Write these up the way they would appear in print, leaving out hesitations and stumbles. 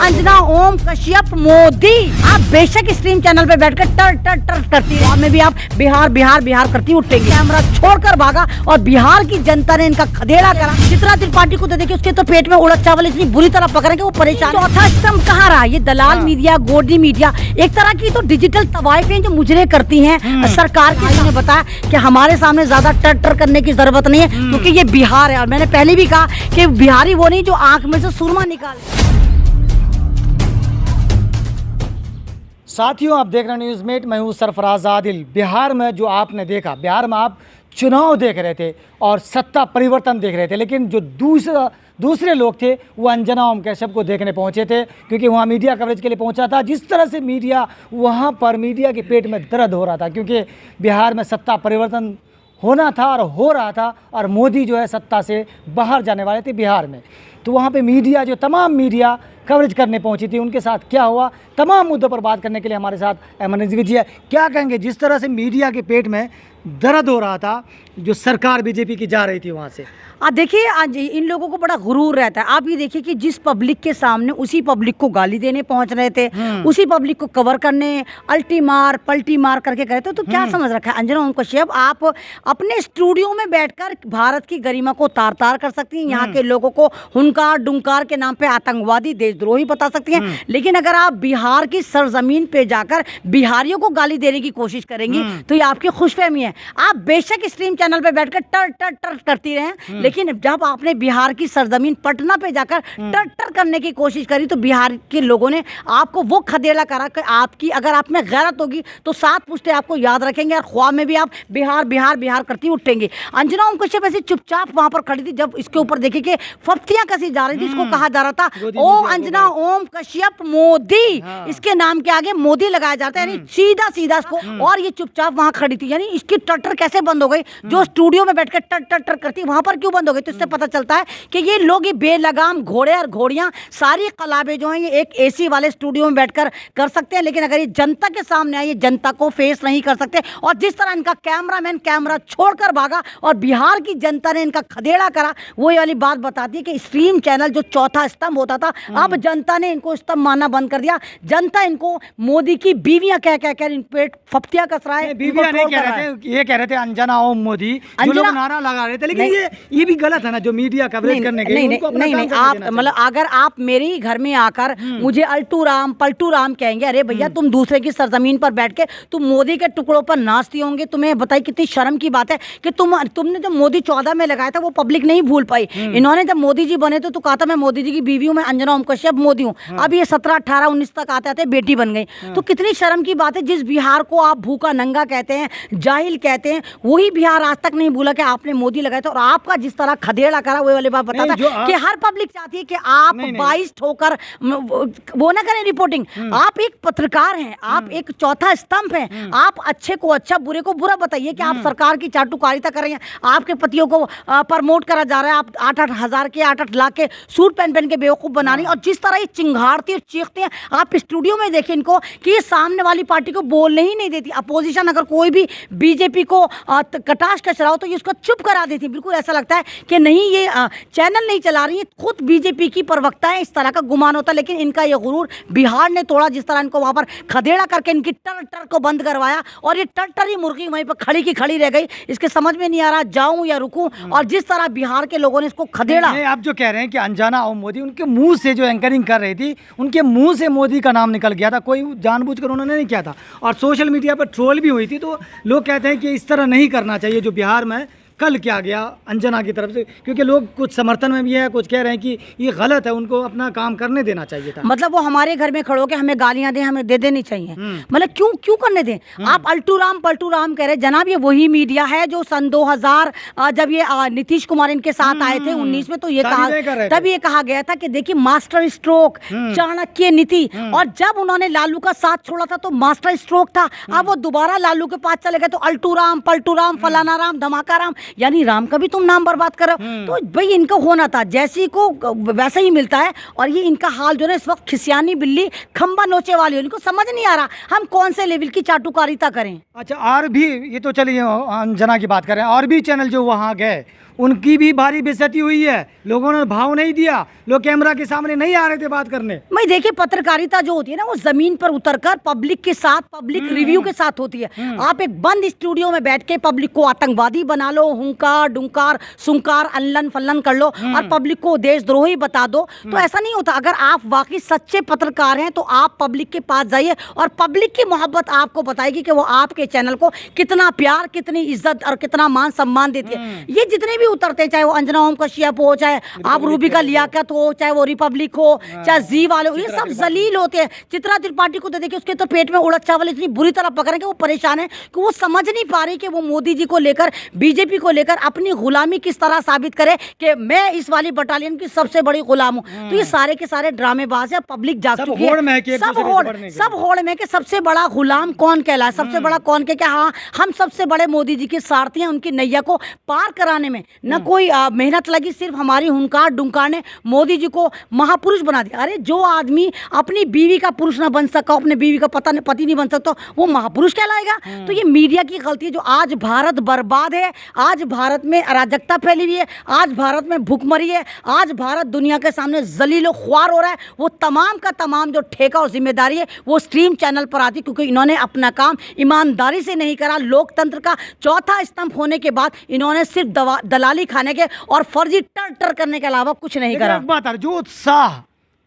अंजना ओम कश्यप मोदी। आप बेशक stream channel पे बैठकर टर टर टर करती है, में भी आप बिहार बिहार बिहार करती उठेंगे। कैमरा छोड़कर भागा और बिहार की जनता ने इनका खदेड़ा करा। चित्रा त्रिपाठी को तो देखिए, उसके तो पेट में उड़द चावल इतनी बुरी तरह पकड़े कि वो परेशान। चौथा स्तंभ कहाँ रहा? ये दलाल मीडिया, गोदी मीडिया, एक तरह की तो डिजिटल तवाइफें जो मुजरे करती हैं सरकार के। ने बताया कि हमारे सामने ज्यादा टर करने की जरूरत नहीं है, क्योंकि ये बिहार है। और मैंने पहले भी कहा कि बिहारी वो नहीं जो आंख में से सुरमा निकाले। साथियों, आप देख रहे हैं न्यूज़मेट, मैं हूँ सरफराज आदिल। बिहार में जो आपने देखा, बिहार में आप चुनाव देख रहे थे और सत्ता परिवर्तन देख रहे थे, लेकिन जो दूसरे लोग थे वो अंजना ओम कश्यप को देखने पहुंचे थे, क्योंकि वहाँ मीडिया कवरेज के लिए पहुंचा था। जिस तरह से मीडिया वहाँ पर मीडिया के पेट में दर्द हो रहा था, क्योंकि बिहार में सत्ता परिवर्तन होना था और हो रहा था, और मोदी जो है सत्ता से बाहर जाने वाले थे बिहार में। तो वहाँ पे मीडिया, जो तमाम मीडिया कवरेज करने पहुंची थी, उनके साथ क्या हुआ, तमाम मुद्दों पर बात करने के लिए हमारे साथ अमन नजवी जी है। क्या कहेंगे जिस तरह से मीडिया के पेट में दर्द हो रहा था, जो सरकार बीजेपी की जा रही थी वहाँ से? देखिए, आज इन लोगों को बड़ा गुरूर रहता है। आप ये देखिए कि जिस पब्लिक के सामने उसी पब्लिक को गाली देने पहुंच रहे थे, उसी पब्लिक को कवर करने अल्टी मार पलटी मार करके करे थे। तो क्या समझ रखा है अंजना ओम कश्यप? आप अपने स्टूडियो में बैठकर भारत की गरिमा को तार तार कर सकती हैं, यहाँ के लोगों को हुंकार डुंकार के नाम पे आतंकवादी देशद्रोही बता सकती हैं, लेकिन अगर आप बिहार की सरजमीन पे जाकर बिहारियों को गाली देने की कोशिश करेंगी तो ये आपकी खुशफहमी है। आप बेशक स्ट्रीम चैनल पे बैठकर टर टर टर करती रहे, लेकिन जब आपने बिहार की सरजमीन पटना पे जाकर टर टर करने की कोशिश करी तो बिहार के लोगों ने आपको वो खदेड़ा करा कि आपकी, अगर आप में गैरत होगी तो 7 पुश्ते आपको याद रखेंगे और ख्वाब में भी आप बिहार बिहार बिहार करती उठेंगे। अंजना ओम कश्यप ऐसे चुपचाप वहां पर खड़ी थी, जब इसके ऊपर देखिए कि फफ्तियां कसी जा रही थी। इसको कहा जा रहा था ओ अंजना ओम कश्यप मोदी, इसके नाम के आगे मोदी लगाया जाता है, यानी सीधा सीधा इसको। और ये चुपचाप वहां खड़ी थी, यानी इसकी टटर कैसे बंद हो गई? जो स्टूडियो में बैठकर टर टर टर करती वहां पर क्यों बंद हो गई? तो इससे पता चलता है कि ये लोग, ये बेलगाम घोड़े और घोड़ियां, सारी कलाबे जो हैं ये एक एसी वाले स्टूडियो में बैठकर कर सकते हैं, लेकिन अगर ये जनता के सामने आए, ये जनता को फेस नहीं कर सकते। और जिस तरह इनका कैमरामैन कैमरा छोड़कर भागा और बिहार की जनता ने इनका खदेड़ा करा, वो वाली बात बताती है कि स्ट्रीम चैनल जो चौथा स्तंभ होता था, अब जनता ने इनको स्तंभ मानना बंद कर दिया। जनता इनको मोदी की बीवियां कह कहकर इन पे फफ्तियां कस रहा है। बीवियां नहीं कह रहे थे, ये कह रहे थे अंजना ओम मोदी, जो लोग नारा लगा रहे थे। लेकिन ये भी गलत है ना, जो मीडिया कवरेज करने के लिए। नहीं, आप मतलब अगर आप मेरे ही घर में आकर मुझे अल्टू राम पलटू राम कहेंगे, अरे भैया तुम दूसरे की सरजमीन पर बैठ के तुम मोदी के टुकड़ों पर नाचती होंगे, तुम्हें बताइए कितनी शर्म की बात है कि तुमने जब मोदी 14 में लगाया था वो पब्लिक नहीं भूल पाई। इन्होंने जब मोदी जी बने तो कहा था मैं मोदी जी की बीवी हूँ, मैं अंजना ओम कश्यप मोदी हूँ। अब ये 17, 18, 19 तक आते आते बेटी बन गई। तो कितनी शर्म की बात है। जिस बिहार को आप भूखा नंगा कहते हैं, जाहिल कहते हैं, वही बिहार आज तक नहीं भूला कि आपने मोदी लगाया था। और आपका जिस तरह खदेड़ा करा वो वाली बात बताता है कि हर पब्लिक चाहती है कि आप 22 ठोकर वो ना करें रिपोर्टिंग। आप एक पत्रकार हैं, आप एक चौथा स्तंभ हैं, आप अच्छे को अच्छा बुरे को बुरा बताइए कि आप सरकार की चाटुकारिता कर रहे हैं, आपके पतियों को प्रमोट करा जा रहा है, आप 8-8 हज़ार के 8-8 लाख के सूट पहन के बेवकूफ़ बना रही है। और जिस तरह ये चिंगारती और चीखते हैं, आप स्टूडियो में देखें इनको कि ये सामने वाली पार्टी को बोलने ही नहीं देती। अपोजिशन अगर कोई भी बीजेपी को कटाश कचरा हो तो ये उसको चुप करा देती। बिल्कुल ऐसा लगता है कि नहीं ये चैनल नहीं चला रही है, खुद बीजेपी की प्रवक्ता है, इस तरह का गुमान होता है। लेकिन इनका ये गुरूर बिहार ने तोड़ा, जिस तरह इनको वहां पर खदेड़ा करके इनकी टर को बंद करवाया और ये टरी मुर्गी वहीं पर खड़ी की खड़ी रह गई। इसके समझ में नहीं आ रहा जाऊं या रुकूं। और जिस तरह बिहार के लोगों ने इसको खदेड़ा। आप जो कह रहे हैं कि अंजना ओम मोदी, उनके मुंह से जो एंकरिंग कर रही थी, उनके मुंह से मोदी का नाम निकल गया था, कोई जानबूझकर उन्होंने नहीं किया था। और सोशल मीडिया पर ट्रोल भी हुई थी। तो लोग कहते हैं कि इस तरह नहीं करना चाहिए जो बिहार में कल क्या गया अंजना की तरफ से, क्योंकि लोग कुछ समर्थन में भी है, कुछ कह रहे हैं कि ये गलत है, उनको अपना काम करने देना चाहिए था। मतलब वो हमारे घर में खड़ो के हमें गालियां दें, हमें दे देनी चाहिए। मतलब क्यों करने दें? आप अल्टू राम पलटू राम कह रहे जनाब, ये वही मीडिया है जो सन 2000 जब ये नीतीश कुमार इनके साथ आए थे 19 में, तो ये तब ये कहा गया था कि देखिए मास्टर स्ट्रोक, चाणक्य नीति। और जब उन्होंने लालू का साथ छोड़ा था तो मास्टर स्ट्रोक था। अब वो दोबारा लालू के पास चले गए तो अल्टू राम पलटू राम फलाना राम धमाका राम, यानी राम का भी तुम नाम बर्बाद करो। तो भाई इनको होना था जैसी को वैसा ही मिलता है। और ये इनका हाल जो है इस वक्त खिसियानी बिल्ली खंबा नोचे वाली, इनको समझ नहीं आ रहा हम कौन से लेवल की चाटुकारिता करें। अच्छा, और भी ये तो चलिए अंजना की बात करें, और भी चैनल जो वहाँ गए उनकी भी भारी बेइज्जती हुई है, लोगों ने भाव नहीं दिया, लोग कैमरा के सामने नहीं आ रहे थे बात करने। मैं देखिए, पत्रकारिता जो होती है ना वो जमीन पर उतरकर पब्लिक के साथ, पब्लिक रिव्यू के साथ होती है। आप एक बंद स्टूडियो में बैठ के पब्लिक को आतंकवादी बना लो, हुंकार डुंकार सुंकार अल्लन फल्लन कर लो और पब्लिक को देशद्रोही बता दो, तो ऐसा नहीं होता। अगर आप वाकई सच्चे पत्रकार हैं तो आप पब्लिक के पास जाइए और पब्लिक की मोहब्बत आपको बताएगी कि वो आपके चैनल को कितना प्यार, कितनी इज्जत और कितना मान सम्मान देती है। ये जितने भी उतरते, चाहे वो अंजना ओम कश्यप हो, चाहे आप रूबी का लियाकत हो, चाहे वो रिपब्लिक हो, चाहे जी वाले हो, ये सब जलील होते हैं। चित्रा त्रिपाठी को तो देखिए, उसके तो पेट में उड़द चावल इतनी बुरी तरह पकड़े कि वो परेशान है कि वो समझ नहीं पा रही कि वो मोदी जी को लेकर, बीजेपी को लेकर अपनी गुलामी किस तरह साबित करे कि मैं इस वाली बटालियन की सबसे बड़ी गुलाम हूँ। तो ये सारे के सारे ड्रामेबाज है, पब्लिक जाग चुकी है। सब होड़ में के सबसे बड़ा गुलाम कौन कहलाए, सबसे बड़ा कौन के, क्या हाँ हम सबसे बड़े मोदी जी के सारथी हैं, उनकी नैया को पार कराने में न कोई मेहनत लगी, सिर्फ हमारी हुंकार डुंकार ने मोदी जी को महापुरुष बना दिया। अरे जो आदमी अपनी बीवी का पुरुष ना बन सका, अपने बीवी का पति नहीं बन सकता, वो महापुरुष कहलाएगा? तो ये मीडिया की गलती है जो आज भारत बर्बाद है, आज भारत में अराजकता फैली हुई है, आज भारत में भूखमरी है, आज भारत दुनिया के सामने जलीलो ख्वार हो रहा है। वो तमाम का तमाम जो ठेका और जिम्मेदारी है वो स्ट्रीम चैनल पर आती, क्योंकि इन्होंने अपना काम ईमानदारी से नहीं करा। लोकतंत्र का चौथा स्तंभ होने के बाद इन्होंने सिर्फ दलाली खाने के और फर्जी टर करने के अलावा कुछ नहीं करा। एक बात है, जो उत्साह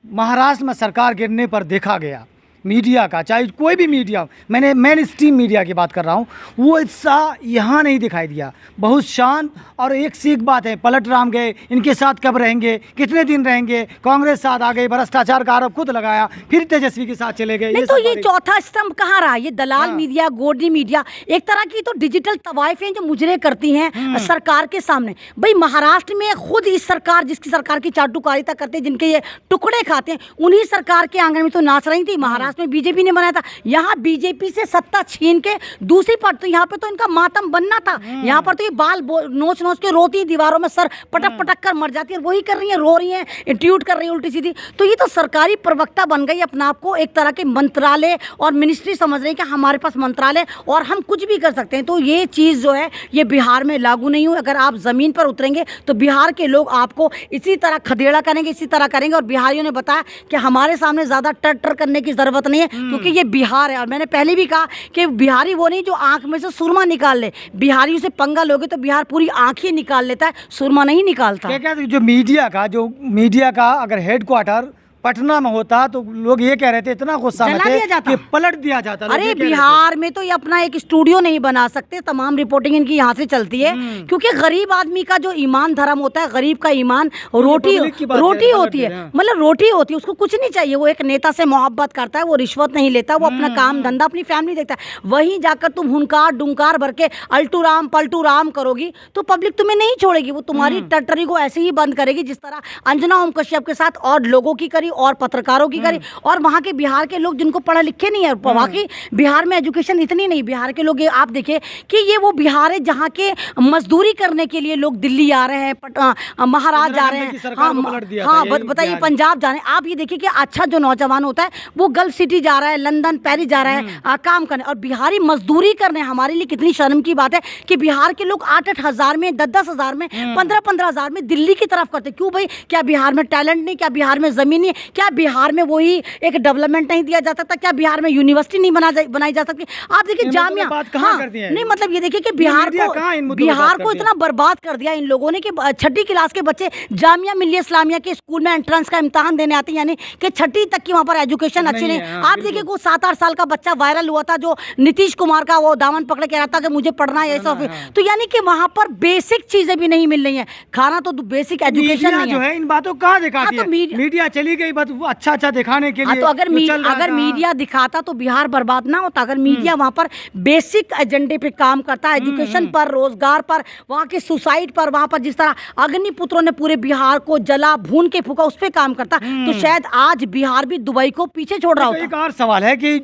महाराष्ट्र में सरकार गिरने पर देखा गया मीडिया का, चाहे कोई भी मीडिया, मैंने मेन स्ट्रीम मीडिया की बात कर रहा हूँ, वो उत्साह यहाँ नहीं दिखाई दिया। बहुत शांत और एक सी एक बात है, पलट राम गए, इनके साथ कब रहेंगे, कितने दिन रहेंगे, कांग्रेस साथ आ गई, भ्रष्टाचार का आरोप खुद लगाया, फिर तेजस्वी के साथ चले गए। नहीं तो ये चौथा स्तंभ कहाँ रहा? ये दलाल मीडिया, गोदी मीडिया, एक तरह की तो डिजिटल तवाइफें जो मुजरे करती हैं सरकार के सामने। भाई महाराष्ट्र में खुद इस सरकार, जिसकी सरकार की चाटुकारिता करते हैं, जिनके ये टुकड़े खाते हैं, उन्हीं सरकार के आंगन में तो नाच रही थी। महाराष्ट्र में बीजेपी ने बनाया था, यहाँ बीजेपी से सत्ता छीन के दूसरी पार्टी, तो यहाँ पे तो इनका मातम बनना था। यहाँ पर तो ये बाल नोच नोच के रोती, दीवारों में सर पटक पटक कर मर जाती है, वही कर रही है, रो रही है, ट्यूट कर रही है उल्टी सीधी। तो ये तो सरकारी प्रवक्ता बन गई, अपना आपको एक तरह के मंत्रालय और मिनिस्ट्री समझ रही है कि हमारे पास मंत्रालय और हम कुछ भी कर सकते हैं। तो ये चीज़ जो है ये बिहार में लागू नहीं हुई। अगर आप ज़मीन पर उतरेंगे तो बिहार के लोग आपको इसी तरह खदेड़ा करेंगे, इसी तरह करेंगे। और बिहारियों ने बताया कि हमारे सामने ज़्यादा टर करने की ज़रूरत नहीं है, क्योंकि ये बिहार है। और मैंने पहले भी कहा कि बिहारी वो नहीं जो आंख में से सुरमा निकाल ले, बिहारियों से पंगा लोगे तो बिहार पूरी आंख ही निकाल लेता है, सुरमा नहीं निकालता। क्या जो मीडिया का अगर हेडक्वार्टर पटना में होता तो लोग ये कह रहे थे, इतना गुस्सा में थे कि पलट दिया जाता। अरे बिहार में तो ये अपना एक स्टूडियो नहीं बना सकते, तमाम रिपोर्टिंग इनकी यहाँ से चलती है, क्योंकि गरीब आदमी का जो ईमान धर्म होता है, गरीब का ईमान रोटी होती है, मतलब रोटी होती है, उसको कुछ नहीं चाहिए। वो एक नेता से मोहब्बत करता है, वो रिश्वत नहीं लेता, वो अपना काम धंधा अपनी फैमिली देखता है। वहीं जाकर तुम हुनकार डुंकार भर के अल्टू राम पलटू राम करोगी तो पब्लिक तुम्हें नहीं छोड़ेगी, वो तुम्हारी टट्टरी को ऐसे ही बंद करेगी जिस तरह अंजना ओम कश्यप के साथ और लोगों की करी और पत्रकारों की करी। और वहाँ के बिहार के लोग जिनको पढ़े लिखे नहीं है, वहाँ की बिहार में एजुकेशन इतनी नहीं, बिहार के लोग आप देखिए कि ये वो बिहार है जहाँ के मजदूरी करने के लिए लोग दिल्ली आ रहे हैं, महाराज जा रहे हैं, हाँ बताइए पंजाब जा रहे हैं। आप ये देखिए कि अच्छा जो नौजवान होता है वो गल्फ सिटी जा रहा है, लंदन पेरिस जा रहा है काम करने, और बिहारी मजदूरी करने। हमारे लिए कितनी शर्म की बात है कि बिहार के लोग 8-8 हज़ार में, 10-10 हज़ार में, 15-15 हज़ार में दिल्ली की तरफ करते। क्यों भाई? क्या बिहार में टैलेंट नहीं? क्या बिहार में ज़मीन नहीं? क्या बिहार में वही एक डेवलपमेंट नहीं दिया जा सकता? क्या बिहार में यूनिवर्सिटी नहीं बनाई जा सकती? आप देखिए जामिया, हाँ नहीं मतलब ये देखिए कि बिहार को इतना बर्बाद कर दिया इन लोगों ने कि 6ठी क्लास के बच्चे जामिया मिल्लिया इस्लामिया के स्कूल में एंट्रेंस का इम्तिहान देने आते हैं, यानी कि 6ठी तक की वहाँ पर एजुकेशन अच्छी नहीं। आप देखिए वो 7-8 साल का बच्चा वायरल हुआ था जो नीतीश कुमार का वो दामन पकड़ के रहा था कि मुझे पढ़ना है ऐसा। तो यानी कि वहाँ पर बेसिक चीजें भी नहीं मिल रही है, खाना तो बेसिक एजुकेशन नहीं है। इन बातों कहाँ दिखाती है? मीडिया चली गई बस अच्छा दिखाने के लिए। तो अगर मीडिया दिखाता तो बिहार बर्बाद ना होता। अगर मीडिया वहाँ पर बेसिक एजेंडे पे काम करता, एजुकेशन पर, रोजगार पर, वहाँ के सुसाइड पर, वहाँ पर जिस तरह अग्निपुत्रों ने पूरे बिहार को जला भून के फूका, उस पर काम करता तो शायद आज बिहार भी दुबई को पीछे छोड़ रहा होता। एक और सवाल है कि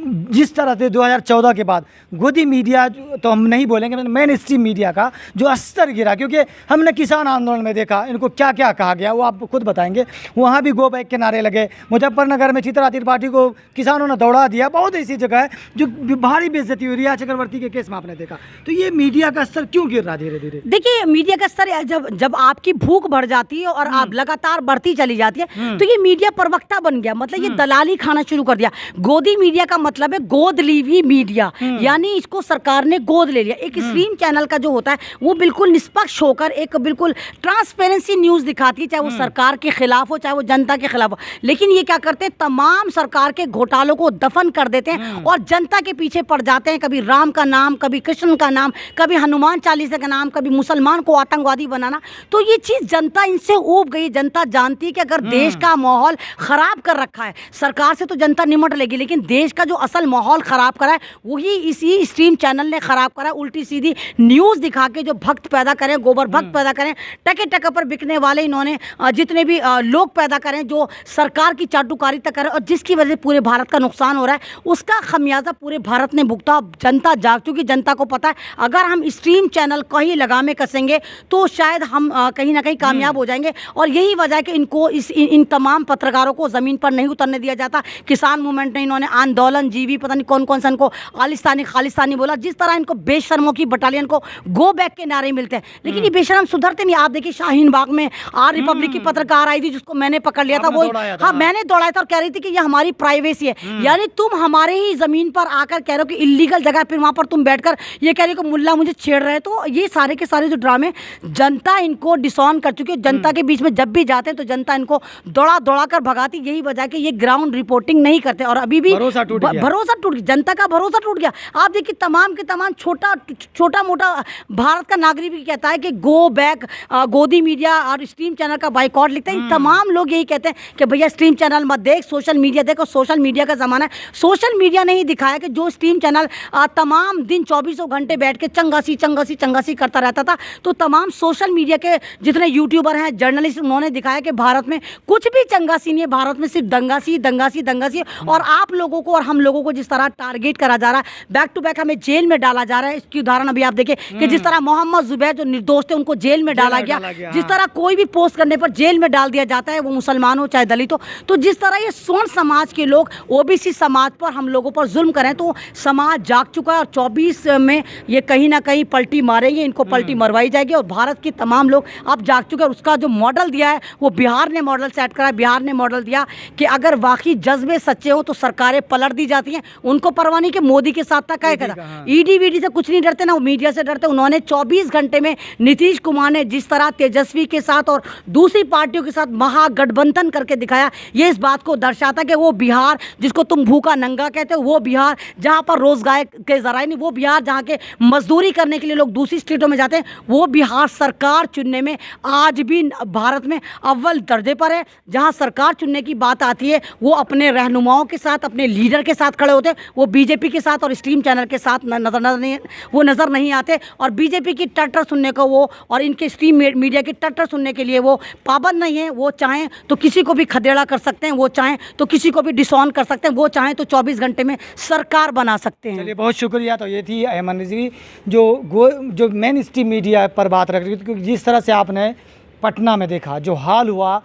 जिस तरह से 2014 के बाद गोदी मीडिया तो हम नहीं बोलेंगे, मेन स्ट्रीम मीडिया का जो स्तर गिरा, क्योंकि हमने किसान आंदोलन में देखा इनको क्या क्या कहा गया वो आप खुद बताएंगे। वहाँ भी गो बैक के नारे लगे, मुजफ्फरनगर में चित्रा त्रिपाठी को किसानों ने दौड़ा दिया, बहुत ऐसी जगह है जो भारी बेइज्जती हुई। रिया चक्रवर्ती के केस में आपने देखा। तो ये मीडिया का स्तर क्यों गिर रहा धीरे धीरे? देखिए, मीडिया का स्तर जब आपकी भूख बढ़ जाती है और आप लगातार बढ़ती चली जाती है तो ये मीडिया प्रवक्ता बन गया, मतलब ये दलाली खाना शुरू कर दिया। गोदी मीडिया का मतलब है गोद ली हुई मीडिया, यानी इसको सरकार ने गोद ले लिया। एक स्ट्रीम चैनल का जो होता है वो बिल्कुल निष्पक्ष होकर एक बिल्कुल ट्रांसपेरेंसी न्यूज दिखाती है, चाहे वो सरकार के खिलाफ हो चाहे वो जनता के खिलाफ हो। लेकिन ये क्या करते हैं, तमाम सरकार के घोटालों को दफन कर देते हैं और जनता के पीछे पड़ जाते हैं। कभी राम का नाम, कभी कृष्ण का नाम, कभी हनुमान चालीसा का नाम, कभी मुसलमान को आतंकवादी बनाना। तो ये चीज जनता इनसे ऊब गई। जनता जानती है कि अगर देश का माहौल खराब कर रखा है, सरकार से तो जनता निमट लेगी, लेकिन देश का जो असल माहौल खराब करा है वही इसी स्ट्रीम चैनल ने खराब करा है। उल्टी सीधी न्यूज़ दिखा के जो भक्त पैदा करें, गोबर भक्त पैदा करें, टके टके पर बिकने वाले इन्होंने जितने भी लोग पैदा करें जो सरकार की चाटुकारिता करें और जिसकी वजह से पूरे भारत का नुकसान हो रहा है, उसका खमियाजा पूरे भारत ने भुगता। जनता जाग चुकी, जनता को पता है अगर हम स्ट्रीम चैनल को ही लगामे कसेंगे तो शायद हम कहीं ना कहीं कामयाब हो जाएंगे। और यही वजह है कि इनको इन तमाम पत्रकारों को ज़मीन पर नहीं उतरने दिया जाता। किसान मूवमेंट ने इन्होंने आंदोलन जीवी पता नहीं कौन कौन सा इनको आलिस्तानी खालिस्तानी बोला। जिस तरह इनको बेशर्मों की बटालियन को गो बैक के नारे मिलते हैं, लेकिन ये बेशर्म सुधरते नहीं। आप देखिए शाहीन बाग में आर रिपब्लिक की पत्रकार आई थी जिसको मैंने पकड़ लिया था, वो हाँ मैंने दौड़ाया था और कह रही थी कि ये हमारी प्राइवेसी है। यानी तुम हमारे ही जमीन पर आकर कह रहे हो कि इलीगल जगह, फिर वहां पर तुम बैठकर ये कह रहे हो कि मुल्ला मुझे छेड़ रहे हैं। तो ये सारे के सारे जो ड्रामे जनता इनको डिसऑन कर चुकी है। जनता के बीच में जब भी जाते हैं तो जनता इनको दौड़ा दौड़ा कर भगाती। यही वजह कि ये ग्राउंड रिपोर्टिंग नहीं करते और अभी भी भरोसा टूट गया, जनता का भरोसा टूट गया। आप देखिए तमाम के तमाम छोटा मोटा भारत का नागरिक भी कहता है कि गो बैक, गोदी मीडिया और स्ट्रीम चैनल का बाइकआउट लिखते हैं। तमाम लोग यही कहते हैं कि भैया स्ट्रीम चैनल मत देख, सोशल मीडिया देखो। सोशल मीडिया का ज़माना है। सोशल मीडिया ने ही दिखाया कि जो स्ट्रीम चैनल तमाम दिन 24 घंटे बैठ के चंगासी करता रहता था, तो तमाम सोशल मीडिया के जितने यूट्यूबर हैं, जर्नलिस्ट, उन्होंने दिखाया कि भारत में कुछ भी चंगासी नहीं है। भारत में सिर्फ दंगासी और आप लोगों को और हम लोगों को जिस तरह टारगेट करा जा रहा है, बैक टू बैक हमें जेल में डाला जा रहा है। इसकी उदाहरण अभी आप देखें कि जिस तरह मोहम्मद जुबैर जो निर्दोष थे उनको जेल में डाला गया, जिस तरह कोई भी पोस्ट करने पर जेल में डाल दिया जाता है, वो मुसलमान हो चाहे दलित हो। तो जिस तरह ये स्वर्ण समाज के लोग ओबीसी समाज पर, हम लोगों पर जुल्म करें, तो समाज जाग चुका है और 24 में ये कहीं ना कहीं पलटी मारेंगे, इनको पलटी मरवाई जाएगी। और भारत के तमाम लोग अब जाग चुके हैं। उसका जो मॉडल दिया है वो बिहार ने मॉडल सेट करा है। बिहार ने मॉडल दिया कि अगर वाकई जज्बे सच्चे हो तो सरकारें पलट दी जाती हैं। उनको परवाह नहीं कि मोदी के साथ था क्या करा, ईडी वीडी से कुछ नहीं डरते, ना वो मीडिया से डरते। उन्होंने 24 घंटे में नीतीश कुमार ने जिस तरह तेजस्वी के साथ और दूसरी पार्टियों के साथ महागठबंधन करके दिखाया, ये इस बात को दर्शाता कि वो बिहार जिसको तुम भूखा नंगा कहते हो, वो बिहार जहाँ पर रोजगार के जराए नहीं, वो बिहार जहाँ के मजदूरी करने के लिए लोग दूसरी स्टेटों में जाते हैं, वो बिहार सरकार चुनने में आज भी भारत में अव्वल दर्जे पर है। जहाँ सरकार चुनने की बात आती है वो अपने रहनुमाओं के साथ, अपने लीडर के साथ खड़े होते हैं। वो बीजेपी के साथ और स्ट्रीम चैनल के साथ नजर नहीं आते। और बीजेपी की टट्टर सुनने को वो और इनके स्ट्रीम मीडिया की टट्टर सुनने के लिए वो पाबंद नहीं है। वो चाहें तो किसी को भी खदेड़ा कर सकते हैं, वो चाहें तो किसी को भी डिसऑन कर सकते हैं, वो चाहें तो 24 घंटे में सरकार बना सकते हैं। चलिए, बहुत शुक्रिया। तो ये थी अयमन रिजवी जो मेन स्ट्रीम मीडिया पर बात रख रही थी, क्योंकि जिस तरह से आपने पटना में देखा, जो हाल हुआ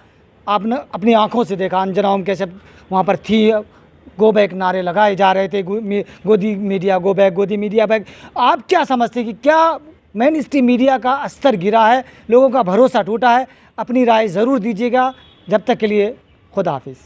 आपने अपनी आंखों से देखा, अंजना कैसे वहाँ पर थी, गो बैक नारे लगाए जा रहे थे, गोदी मीडिया गो बैक, गोदी मीडिया बैक। आप क्या समझते हैं कि क्या मेन स्ट्रीम मीडिया का स्तर गिरा है, लोगों का भरोसा टूटा है? अपनी राय ज़रूर दीजिएगा। जब तक के लिए खुदा हाफिज़।